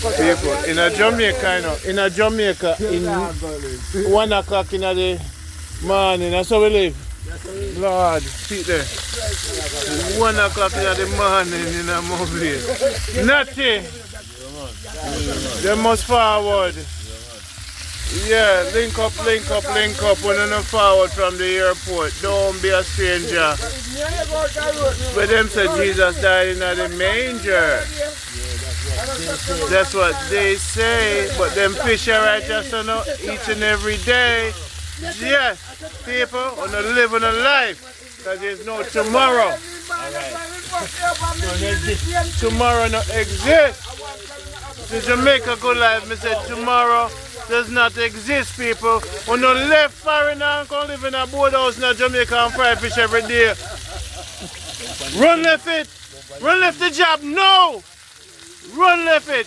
People, in a Jamaica, you know, in a Jamaica, in 1 o'clock in the morning, that's how we live. Lord, see there. 1 o'clock in the morning in a mobile. Nothing. They must forward. Yeah, link up. When you not forward from the airport, don't be a stranger. But them say Jesus died in the manger. That's what they say. But them fish are righteous each and every day. Yes, people, want to live in a life. Because there's no tomorrow. Tomorrow no exists. The Jamaica Good Life, me said tomorrow does not exist, people. When you left foreign and come live in a boathouse in Jamaica and fry fish every day. Run left it. Run left the job. No. Run left it.